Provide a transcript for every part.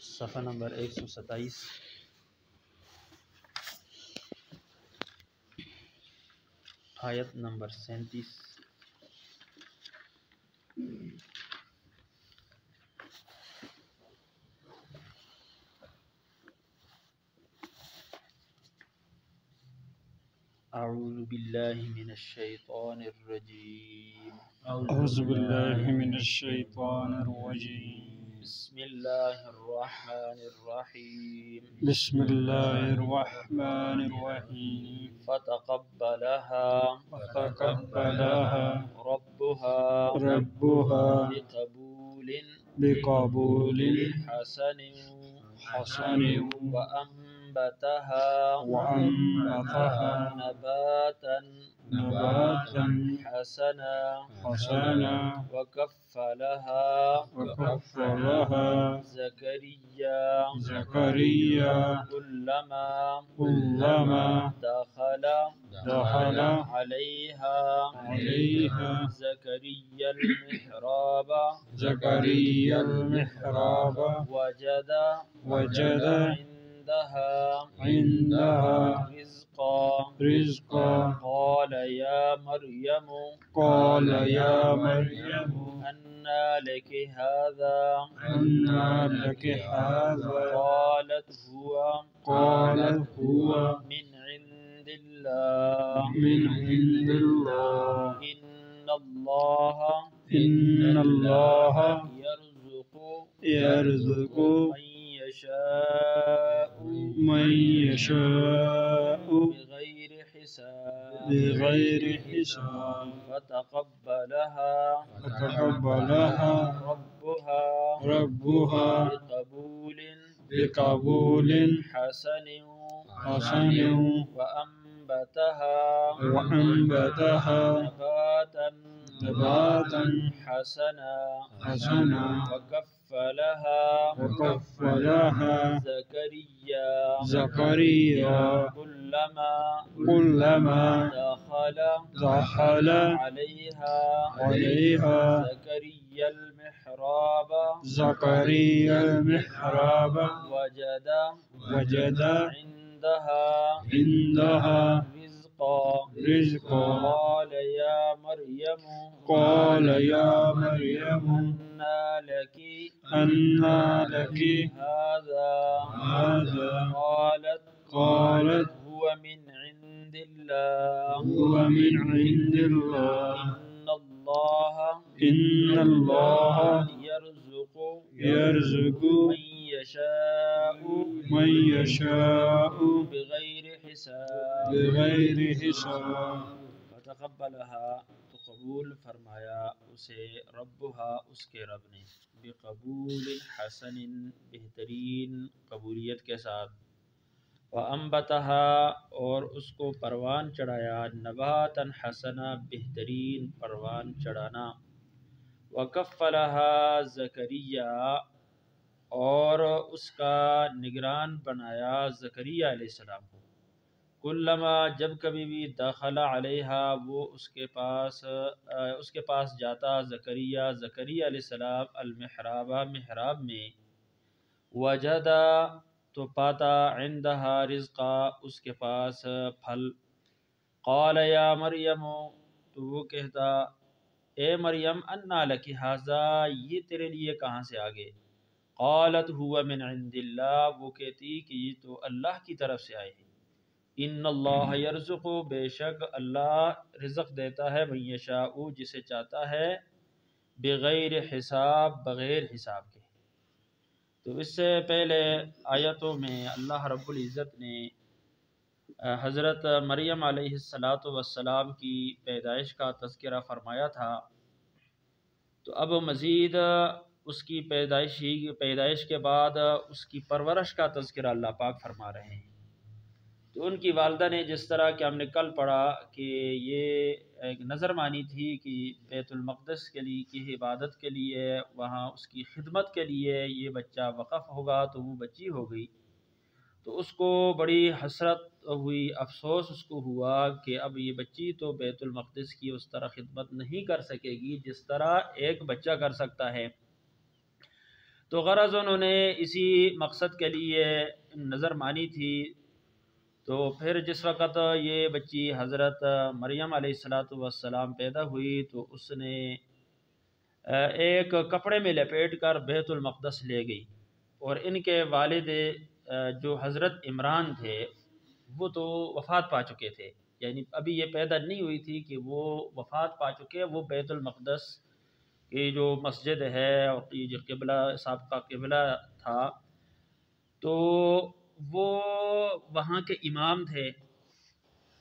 صفحہ نمبر 127 آیت نمبر 37. اعوذ باللہ من الشیطان الرجیم. اعوذ باللہ من الشیطان الرجیم. بسم اللہ الرحمن الرحیم. بسم اللہ الرحمن الرحیم. فتقبلها ربها بقبول حسن وأنبتها نباتا حسنا وكفلها زكريا كلما دخل عليها زكريا المحراب وجد عندها رزقا قال يا مريم أنى لك هذا قالت هو من عند الله إن الله يرزق من يشاء بغير حساب. فتقبلها ربها بقبول حسن وأنبتها نباتا حسنا وكفلها زكريا كلما دخل عليها زكريا المحراب وجد عندها رزقا قال يا مريم أنى لك هذا قالت هو من عند الله إن الله يرزق من يشاء بغير حساب. فتقبلها تو قبول فرمایا اسے ربها اس کے رب نے بقبول حسن بہترین قبولیت کے ساتھ وانبتها اور اس کو پروان چڑھایا نباتا حسنا بہترین پروان چڑھانا وکفلها زکریا اور اس کا نگران بنایا زکریا علیہ السلام کو کلما جب کبھی بھی داخلہ علیہا وہ اس کے پاس جاتا زکریا علیہ السلام المحراب محراب میں وجدا تو پاتا عندها رزقا اس کے پاس پھل قال یا مریم تو وہ کہتا اے مریم انا لکی ھذا یہ تیرے لیے کہاں سے آگے قالت هو من عند اللہ وہ کہتی کہ یہ تو اللہ کی طرف سے آئے ان اللہ یرزق بے شک اللہ رزق دیتا ہے من یشاء جسے چاہتا ہے بغیر حساب بغیر حساب کے. تو اس سے پہلے آیتوں میں اللہ رب العزت نے حضرت مریم علیہ السلام کی پیدائش کا تذکرہ فرمایا تھا. تو اب مزید اس کی پیدائش کے بعد اس کی پرورش کا تذکرہ اللہ پاک فرما رہے ہیں. تو ان کی والدہ نے جس طرح کہ ہم نے کل پڑھا کہ یہ ایک نظر مانی تھی کہ بیت المقدس کے لیے کی عبادت کے لیے وہاں اس کی خدمت کے لیے یہ بچہ وقف ہوگا تو وہ بچی ہو گئی. تو اس کو بڑی حسرت ہوئی، افسوس اس کو ہوا کہ اب یہ بچی تو بیت المقدس کی اس طرح خدمت نہیں کر سکے گی جس طرح ایک بچہ کر سکتا ہے۔ تو غرض انہوں نے اسی مقصد کے لیے نظر مانی تھی۔ تو پھر جس وقت یہ بچی حضرت مریم علیہ السلام پیدا ہوئی تو اس نے ایک کپڑے میں لپیٹ کر بیت المقدس لے گئی، اور ان کے والد جو حضرت عمران تھے وہ تو وفات پا چکے تھے، یعنی ابھی یہ پیدا نہیں ہوئی تھی کہ وہ وفات پا چکے۔ وہ بیت المقدس کی جو مسجد ہے اور یہ جو قبلہ سابقہ قبلہ تھا تو وہ وہاں کے امام تھے۔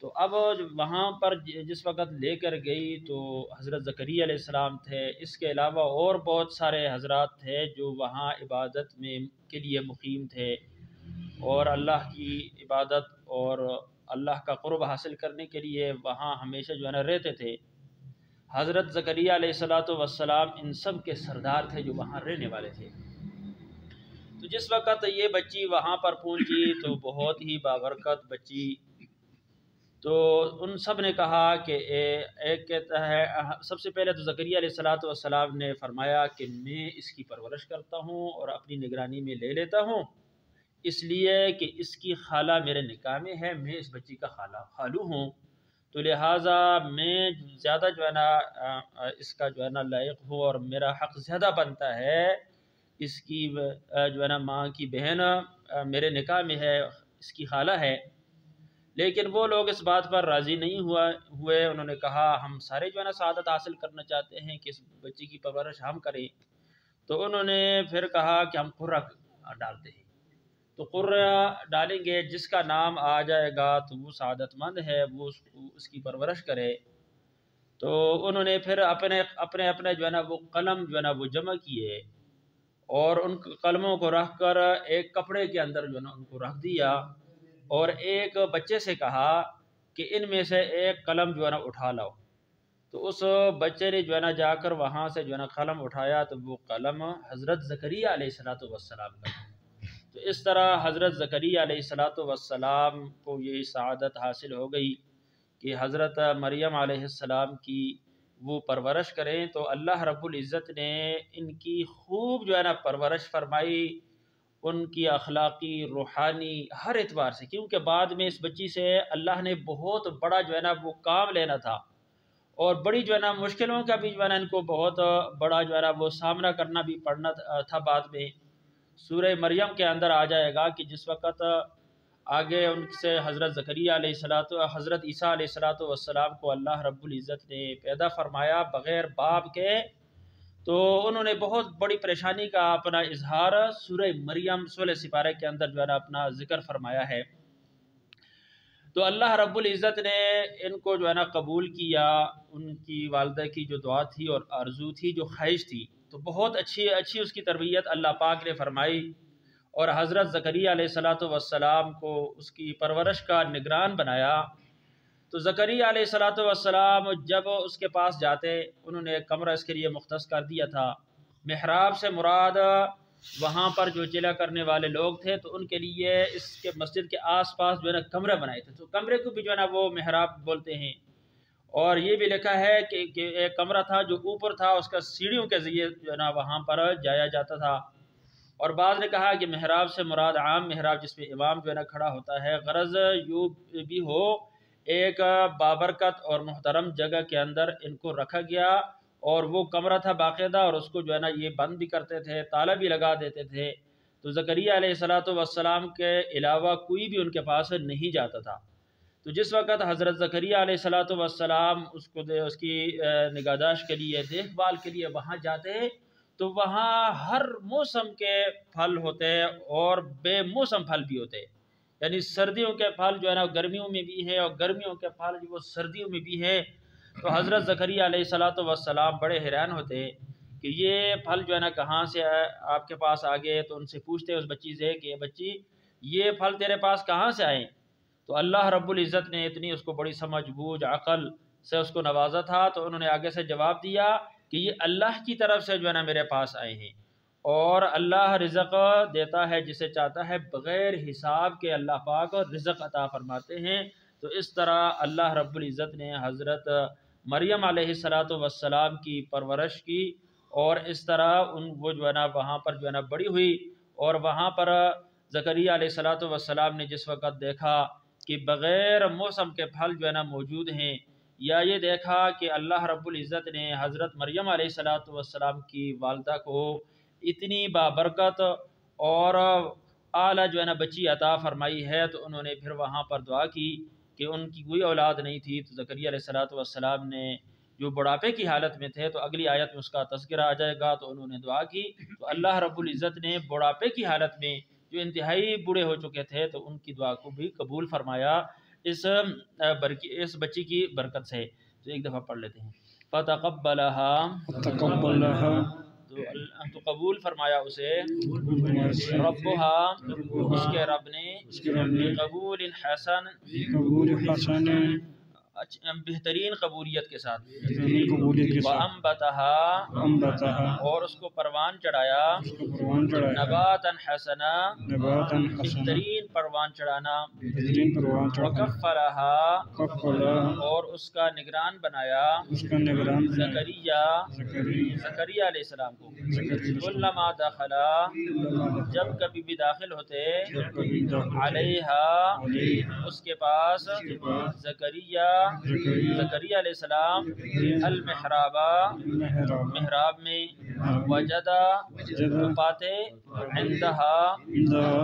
تو اب وہاں پر جس وقت لے کر گئی تو حضرت زکریا علیہ السلام تھے، اس کے علاوہ اور بہت سارے حضرات تھے جو وہاں عبادت میں کے لیے مقیم تھے اور اللہ کی عبادت اور اللہ کا قرب حاصل کرنے کے لیے وہاں ہمیشہ جو ہے نا رہتے تھے۔ حضرت زکریا علیہ السلام ان سب کے سردار تھے جو وہاں رہنے والے تھے۔ تو جس وقت یہ بچی وہاں پر پہنچی تو بہت ہی بابرکت بچی، تو ان سب نے کہا کہ ایک کہتا ہے، سب سے پہلے تو زکریا علیہ السلام نے فرمایا کہ میں اس کی پرورش کرتا ہوں اور اپنی نگرانی میں لے لیتا ہوں، اس لیے کہ اس کی خالہ میرے نکاح میں ہے، میں اس بچی کا خالو ہوں، تو لہٰذا میں زیادہ جو ہے نا اس کا جو ہے نا لائق ہوں اور میرا حق زیادہ بنتا ہے۔ اس کی جو ہے نا ماں کی بہن میرے نکاح میں ہے، اس کی خالہ ہے۔ لیکن وہ لوگ اس بات پر راضی نہیں ہوئے، انہوں نے کہا ہم سارے جو ہے نا سعادت حاصل کرنا چاہتے ہیں کہ اس بچی کی پرورش ہم کریں۔ تو انہوں نے پھر کہا کہ ہم قرہ ڈالتے ہیں، تو قرہ ڈالیں گے، جس کا نام آ جائے گا تو وہ سعادت مند ہے، وہ اس کی پرورش کرے۔ تو انہوں نے پھر اپنے جو ہے نا وہ قلم جو ہے نا وہ جمع کیے اور ان قلموں کو رکھ کر ایک کپڑے کے اندر جو ہے نا ان کو رکھ دیا، اور ایک بچے سے کہا کہ ان میں سے ایک قلم جو ہے نا اٹھا لاؤ۔ تو اس بچے نے جو ہے نا جا کر وہاں سے جو ہے نا قلم اٹھایا تو وہ قلم حضرت زکریا علیہ السلام کا۔ تو اس طرح حضرت زکریا علیہ السلام کو یہ سعادت حاصل ہو گئی کہ حضرت مریم علیہ السلام کی وہ پرورش کریں۔ تو اللہ رب العزت نے ان کی خوب جو ہے نا پرورش فرمائی، ان کی اخلاقی، روحانی ہر اعتبار سے، کیونکہ بعد میں اس بچی سے اللہ نے بہت بڑا جو ہے نا وہ کام لینا تھا اور بڑی جو ہے نا مشکلوں کا بھی جو ہے نا ان کو بہت بڑا جو ہے نا وہ سامنا کرنا بھی پڑنا تھا۔ بعد میں سورہ مریم کے اندر آ جائے گا کہ جس وقت آگے ان سے حضرت زکریا حضرت عیسیٰ علیہ السلام کو اللہ رب العزت نے پیدا فرمایا بغیر باپ کے، تو انہوں نے بہت بڑی پریشانی کا اپنا اظہار سورہ مریم 16 سپارے کے اندر جو ہے نا اپنا ذکر فرمایا ہے۔ تو اللہ رب العزت نے ان کو جو ہے نا قبول کیا، ان کی والدہ کی جو دعا تھی اور آرزو تھی، جو خواہش تھی، تو بہت اچھی اس کی تربیت اللہ پاک نے فرمائی اور حضرت زکریا علیہ السلام کو اس کی پرورش کا نگران بنایا۔ تو زکریا علیہ السلام جب اس کے پاس جاتے، انہوں نے ایک کمرہ اس کے لیے مختص کر دیا تھا۔ محراب سے مراد وہاں پر جو چلا کرنے والے لوگ تھے تو ان کے لیے اس کے مسجد کے آس پاس جو ہے نا کمرہ بنائے تھے، تو کمرے کو بھی جو ہے نا وہ محراب بولتے ہیں۔ اور یہ بھی لکھا ہے کہ ایک کمرہ تھا جو اوپر تھا، اس کا سیڑھیوں کے ذریعے جو ہے نا وہاں پر جایا جاتا تھا۔ اور بعض نے کہا کہ محراب سے مراد عام محراب جس میں امام جو ہے نا کھڑا ہوتا ہے، غرض یوں بھی ہو ایک بابرکت اور محترم جگہ کے اندر ان کو رکھا گیا، اور وہ کمرہ تھا باقاعدہ، اور اس کو جو ہے نا یہ بند بھی کرتے تھے، تالا بھی لگا دیتے تھے۔ تو زکریا علیہ السلام کے علاوہ کوئی بھی ان کے پاس نہیں جاتا تھا۔ تو جس وقت حضرت زکریا علیہ السلام اس کی نگہداشت کے لیے، دیکھ بھال کے لیے وہاں جاتے، تو وہاں ہر موسم کے پھل ہوتے اور بے موسم پھل بھی ہوتے، یعنی سردیوں کے پھل جو ہے نا گرمیوں میں بھی ہیں اور گرمیوں کے پھل جو وہ سردیوں میں بھی ہیں۔ تو حضرت زکریا علیہ السلام بڑے حیران ہوتے کہ یہ پھل جو ہے نا کہاں سے آپ کے پاس آ گئے، تو ان سے پوچھتے اس بچی سے کہ بچی یہ پھل تیرے پاس کہاں سے آئے؟ تو اللہ رب العزت نے اتنی اس کو بڑی سمجھ بوجھ عقل سے اس کو نوازا تھا، تو انہوں نے آگے سے جواب دیا کہ یہ اللہ کی طرف سے جو ہے نا میرے پاس آئے ہیں، اور اللہ رزق دیتا ہے جسے چاہتا ہے بغیر حساب کے، اللہ پاک رزق عطا فرماتے ہیں۔ تو اس طرح اللہ رب العزت نے حضرت مریم علیہ السلام کی پرورش کی، اور اس طرح وہ جو ہے نا وہاں پر جو ہے نا بڑی ہوئی، اور وہاں پر زکریا علیہ السلام نے جس وقت دیکھا کہ بغیر موسم کے پھل جو ہے نا موجود ہیں، یا یہ دیکھا کہ اللہ رب العزت نے حضرت مریم علیہ السلام کی والدہ کو اتنی بابرکت اور اعلیٰ جو ہے نا بچی عطا فرمائی ہے، تو انہوں نے پھر وہاں پر دعا کی کہ ان کی کوئی اولاد نہیں تھی۔ تو زکریا علیہ السلام نے جو بڑھاپے کی حالت میں تھے، تو اگلی آیت میں اس کا تذکرہ آ جائے گا، تو انہوں نے دعا کی، تو اللہ رب العزت نے بڑھاپے کی حالت میں جو انتہائی بوڑھے ہو چکے تھے، تو ان کی دعا کو بھی قبول فرمایا اس بچی کی برکت سے۔ تو ایک دفعہ پڑھ لیتے ہیں، تو قبول فرمایا اسے ربها، اس کے رب نے قبول حسن، بہترین قبولیت کے ساتھ، وَأَنبَتَهَا، اور اس کو پروان چڑھایا، نباتاً حسنا، بہترین پروان چڑھانا، وَكَفَّلَهَا، اور اس کا نگران بنایا، زکریا علیہ السلام کو، کلما دخلا، جب کبھی بھی داخل ہوتے، علیہا، اس کے پاس، زکریا علیہ السلام، المحراب، محراب میں، وجدہ، پاتے، عندہا،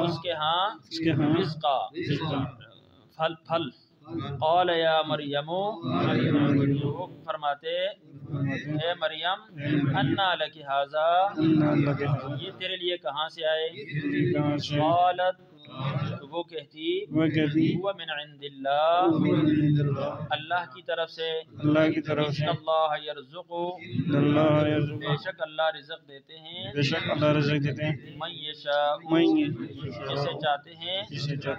اس کے ہاں، رزقا، پھل، قال یا مریم، وہ فرماتے اے مریم، انا لکی ھذا، یہ تیرے لیے کہاں سے آئے؟ قالت، وہ کہتی، هو من عند اللہ، اللہ کی طرف سے، ان اللہ یرزق، بے شک اللہ رزق دیتے ہیں، من یشاء، جسے چاہتے ہیں،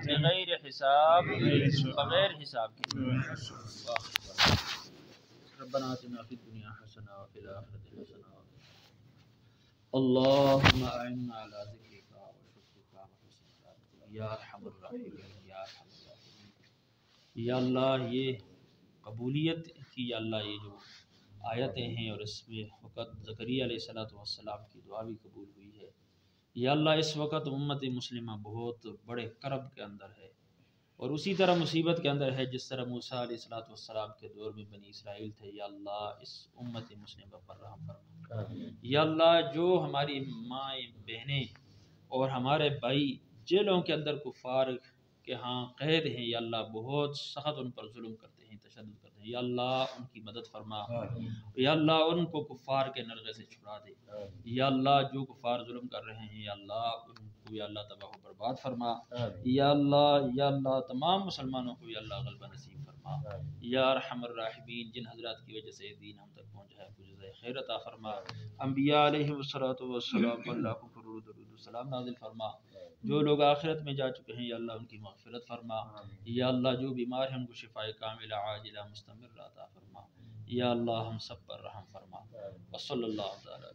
بغیر حساب، بغیر حساب کے۔ ربنا آتنا فی الدنیا حسنہ وفی الآخرۃ حسنہ اللہم اعنا علی ذکرک وشکرک وحسن عبادتک یا ارحم الراحمین یا ارحم الراحمین۔ یا اللہ یہ قبولیت کی، یا اللہ یہ جو آیتیں ہیں، اور اس میں وقت زکریا علیہ السلام کی دعا بھی قبول ہوئی ہے، یا اللہ اس وقت امت مسلمہ بہت بڑے کرب کے اندر ہے، اور اسی طرح مصیبت کے اندر ہے جس طرح موسیٰ علیہ السلام کے دور میں بنی اسرائیل تھے۔ یا اللہ اس امت مسلمہ پر رحم فرما۔ یا اللہ جو ہماری مائیں بہنیں اور ہمارے بھائی جیلوں کے اندر کفار کے ہاں قید ہیں، یا اللہ بہت سخت ان پر ظلم کرتے ہیں، تشدد کرتے ہیں، یا اللہ ان کی مدد فرما، یا اللہ ان کو کفار کے نرغے سے چھڑا دے، یا اللہ جو کفار ظلم کر رہے ہیں، یا اللہ ان کو یا اللہ تباہ و برباد فرما، یا اللہ تمام مسلمانوں کو یا اللہ غلبہ نصیب فرما، یا ارحم الراحمین۔ جن حضرات کی وجہ سے دین ہم تک پہنچا ہے، کچھ جزائے خیر عطا فرما، انبیاء علیہ السلام پر اللہ کو درود و سلام نازل فرما، جو لوگ آخرت میں جا چکے ہیں یا اللہ ان کی مغفرت فرما، یا اللہ جو بیمار ہیں ان کو شفائے کاملہ عاجلہ مستمرہ عطا فرما، یا اللہ ہم سب پر رحم فرما، وصلی اللہ تعالی